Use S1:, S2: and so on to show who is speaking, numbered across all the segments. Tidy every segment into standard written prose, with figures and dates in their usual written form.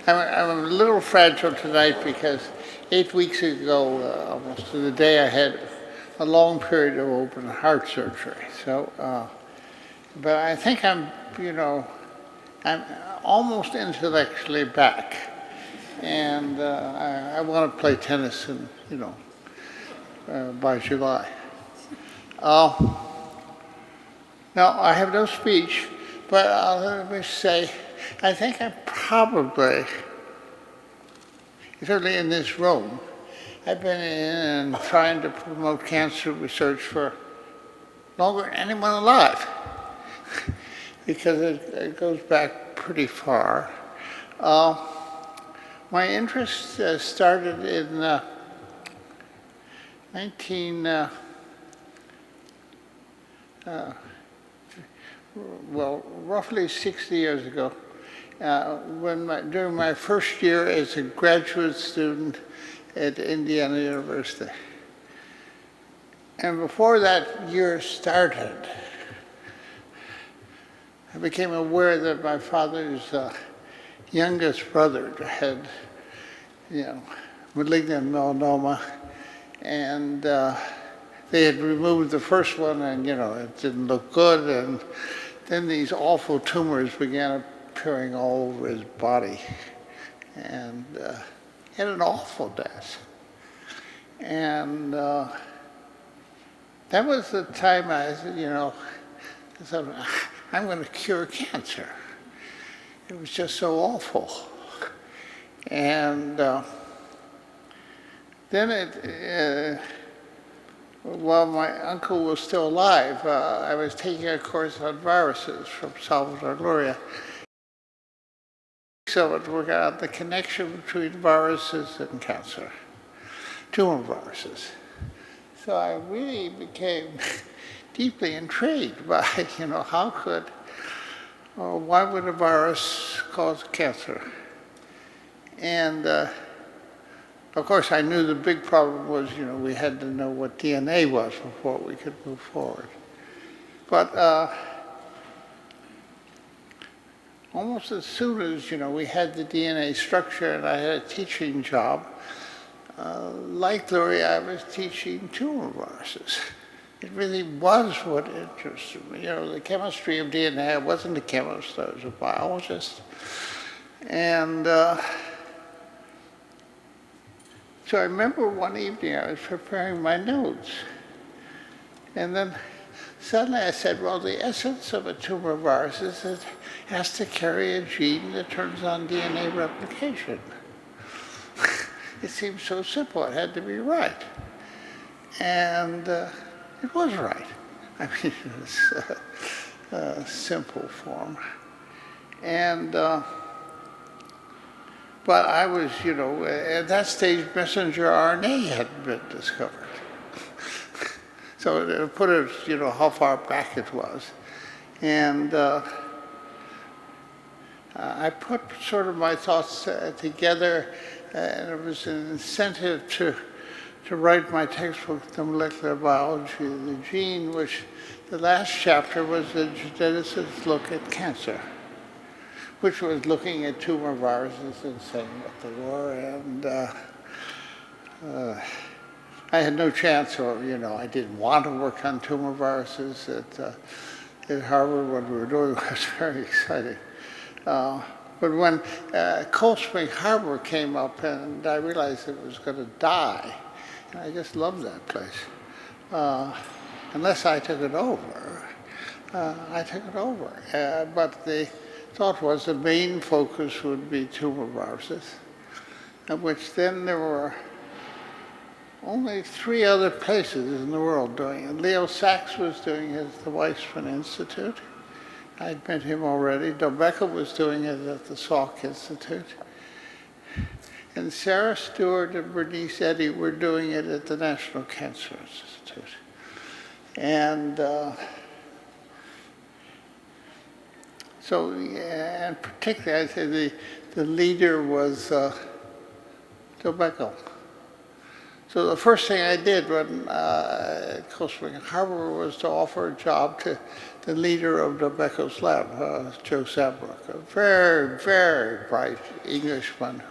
S1: I'm a little fragile tonight because 8 weeks ago, almost to the day, I had a long period of open heart surgery. So, but I think I'm almost intellectually back, and I want to play tennis, and by July. Now I have no speech, but let me say, I think I probably, certainly in this room, I've been in and trying to promote cancer research for longer than anyone alive, because it goes back pretty far. My interest started in roughly 60 years ago, during my first year as a graduate student at Indiana University. And before that year started, I became aware that my father's youngest brother had, malignant melanoma, and they had removed the first one, and it didn't look good, and then these awful tumors began appearing all over his body, and he had an awful death. And that was the time I thought, I'm going to cure cancer. It was just so awful. And then while my uncle was still alive, I was taking a course on viruses from Salvador Gloria. So it worked out the connection between viruses and cancer, tumor viruses. So I really became deeply intrigued by, why would a virus cause cancer? And of course, I knew the big problem was, we had to know what DNA was before we could move forward. But almost as soon as, we had the DNA structure and I had a teaching job, like Gloria, I was teaching tumor viruses. It really was what interested me. The chemistry of DNA, I wasn't a chemist, I was a biologist. And so I remember one evening I was preparing my notes, and then suddenly I said, well, the essence of a tumor virus is it has to carry a gene that turns on DNA replication. It seemed so simple, it had to be right. And it was right. I mean, it was a simple form. And but I was, at that stage, messenger RNA hadn't been discovered. So to put it, how far back it was. And I put sort of my thoughts together, and it was an incentive to write my textbook, The Molecular Biology of the Gene, which the last chapter was a geneticist's look at cancer, which was looking at tumor viruses and saying what they were. And I had no chance, or I didn't want to work on tumor viruses at Harvard. What we were doing was very exciting. But when Cold Spring Harbor came up, and I realized it was going to die, and I just loved that place. Unless I took it over, I took it over. But the thought was the main focus would be tumor viruses, of which then there were only 3 other places in the world doing it. Leo Sachs was doing it at the Weizmann Institute. I'd met him already. Dobecca was doing it at the Salk Institute. And Sarah Stewart and Bernice Eddy were doing it at the National Cancer Institute. And so, and particularly, I'd say the leader was Dobecca. So the first thing I did when at Cold Spring Harbor was to offer a job to the leader of the Beckles lab, Joe Zabrook, a very, very bright Englishman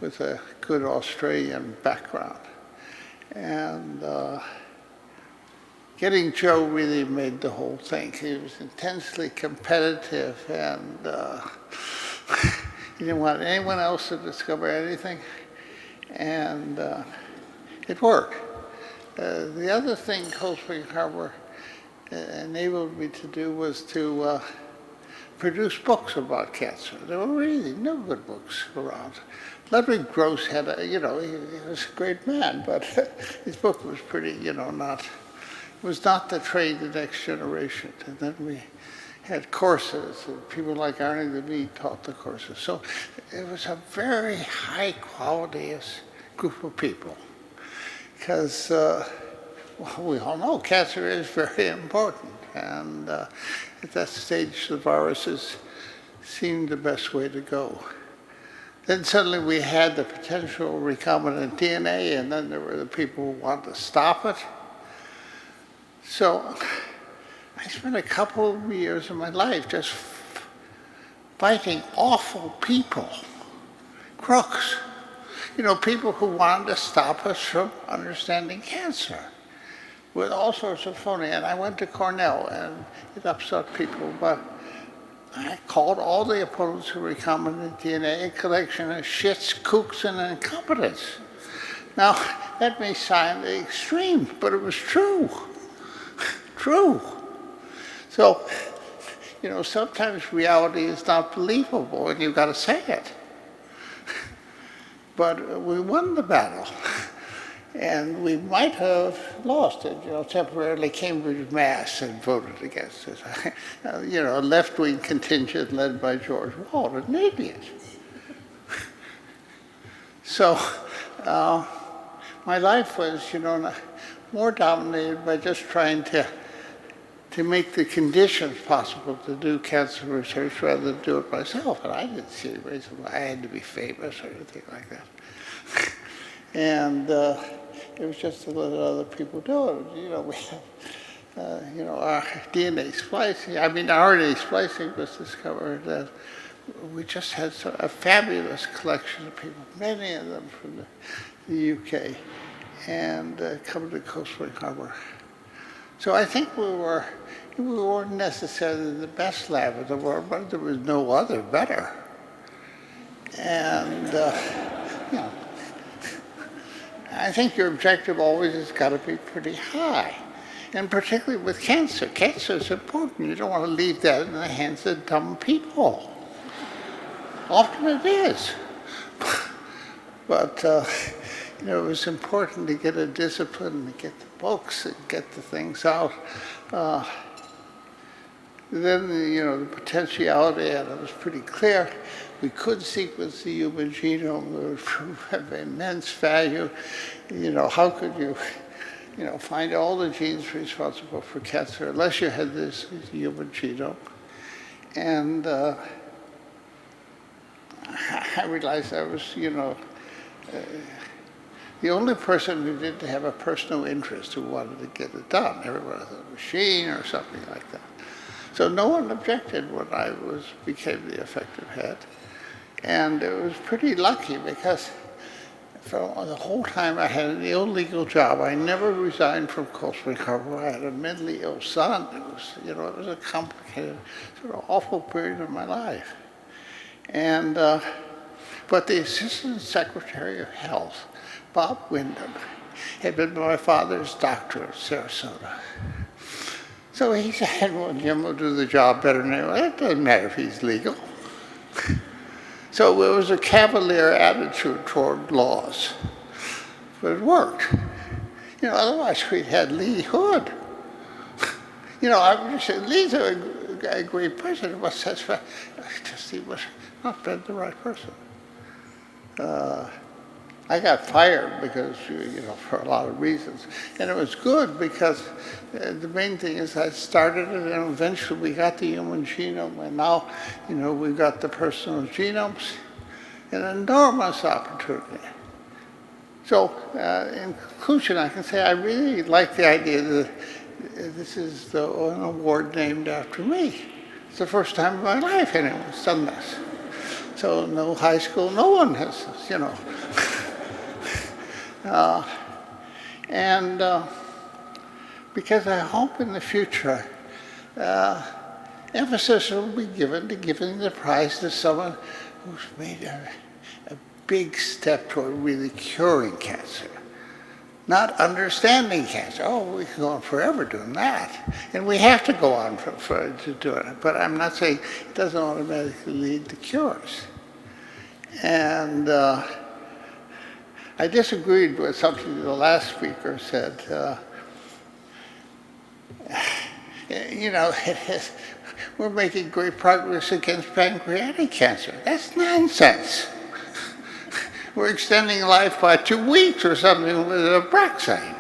S1: with a good Australian background. And getting Joe really made the whole thing. He was intensely competitive, and he didn't want anyone else to discover anything. And it worked. The other thing Cold Spring Harbor enabled me to do was to produce books about cancer. There were really no good books around. Ludwig Gross had he was a great man, but his book was pretty, was not to train the next generation. And then we had courses, and people like Arnie Levine taught the courses. So it was a very high quality group of people. Because we all know cancer is very important. And at that stage, the viruses seemed the best way to go. Then suddenly we had the potential recombinant DNA, and then there were the people who wanted to stop it. So I spent a couple of years of my life just fighting awful people, crooks, people who wanted to stop us from understanding cancer with all sorts of phony. And I went to Cornell, and it upset people, but I called all the opponents of recombinant DNA a collection of shits, kooks, and incompetence. Now, that may sound extreme, but it was true. True. So, sometimes reality is not believable, and you've got to say it. But we won the battle. And we might have lost it. Temporarily Cambridge Mass had voted against it. A left-wing contingent led by George Wald, an idiot. So my life was, more dominated by just trying to make the conditions possible to do cancer research rather than do it myself. And I didn't see any reason why I had to be famous or anything like that. And it was just to let other people do it. We have, our DNA splicing, RNA splicing was discovered that we just had a fabulous collection of people, many of them from the UK, and coming to Cold Spring Harbor. So I think we weren't necessarily the best lab in the world, but there was no other better. And, I think your objective always has got to be pretty high, and particularly with cancer. Cancer is important. You don't want to leave that in the hands of dumb people. Often it is. But, it was important to get a discipline, to get the books, and get the things out. Then, the potentiality of it was pretty clear. We could sequence the human genome. It would have immense value. How could you, find all the genes responsible for cancer unless you had this human genome? And I realized I was, the only person who didn't have a personal interest who wanted to get it done. Everyone had a machine or something like that. So no one objected when I became the effective head. And it was pretty lucky because for the whole time I had an illegal job. I never resigned from Cold Spring Harbor. I had a mentally ill son. It was a complicated, sort of awful period of my life. And, but the Assistant Secretary of Health, Bob Wyndham, had been my father's doctor at Sarasota. So he said, well, Jim will do the job better than anyone. It doesn't matter if he's legal. So it was a cavalier attitude toward laws, but it worked. Otherwise we'd had Lee Hood. I would say Lee's a great person, but that's right. He was not been the right person. I got fired because, for a lot of reasons. And it was good because the main thing is I started it and eventually we got the human genome, and now, we've got the personal genomes, an enormous opportunity. So in conclusion, I can say I really like the idea that this is an award named after me. It's the first time in my life anyone's done this. So no high school, no one has this, you know. Because I hope in the future, emphasis will be given to giving the prize to someone who's made a big step toward really curing cancer. Not understanding cancer. Oh, we can go on forever doing that. And we have to go on to do it. But I'm not saying it doesn't automatically lead to cures. And I disagreed with something the last speaker said. You know, we're making great progress against pancreatic cancer. That's nonsense. We're extending life by 2 weeks or something with a Braxine.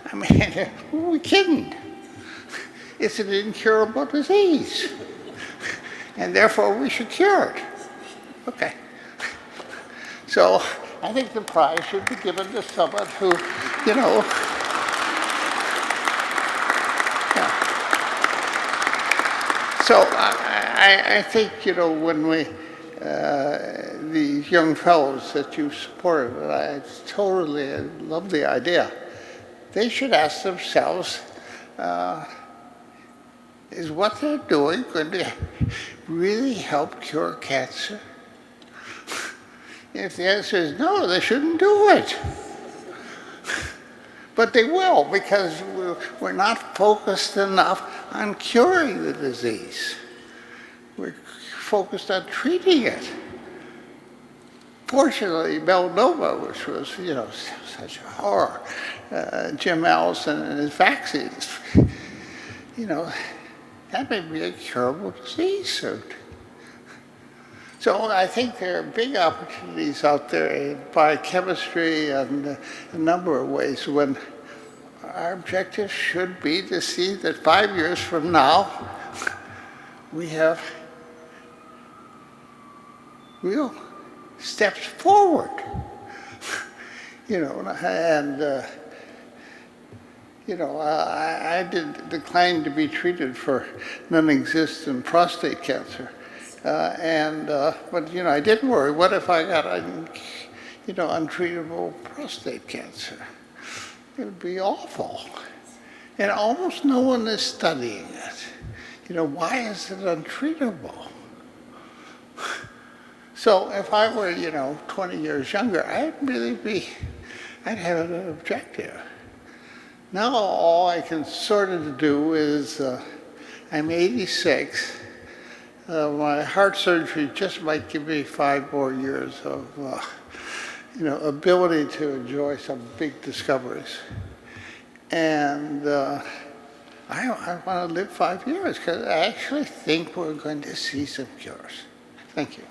S1: I mean, who are we kidding? It's an incurable disease. And therefore, we should cure it. Okay. So I think the prize should be given to someone who, you know, yeah. So I think, you know, when we, these young fellows that you supported, and I totally love the idea, they should ask themselves, is what they're doing going to really help cure cancer? If the answer is no, they shouldn't do it. But they will, because we're not focused enough on curing the disease. We're focused on treating it. Fortunately, melanoma, which was, you know, such a horror, Jim Allison and his vaccines, you know, that may be a curable disease soon. So I think there are big opportunities out there in biochemistry and a number of ways when our objective should be to see that 5 years from now, we have real steps forward. You know, and you know, I did decline to be treated for non-existent prostate cancer. But, you know, I did worry, what if I got, you know, untreatable prostate cancer? It would be awful. And almost no one is studying it. You know, why is it untreatable? So if I were, you know, 20 years younger, I'd have an objective. Now all I can sort of do is, I'm 86, my heart surgery just might give me 5 more years of, you know, ability to enjoy some big discoveries. And I want to live 5 years because I actually think we're going to see some cures. Thank you.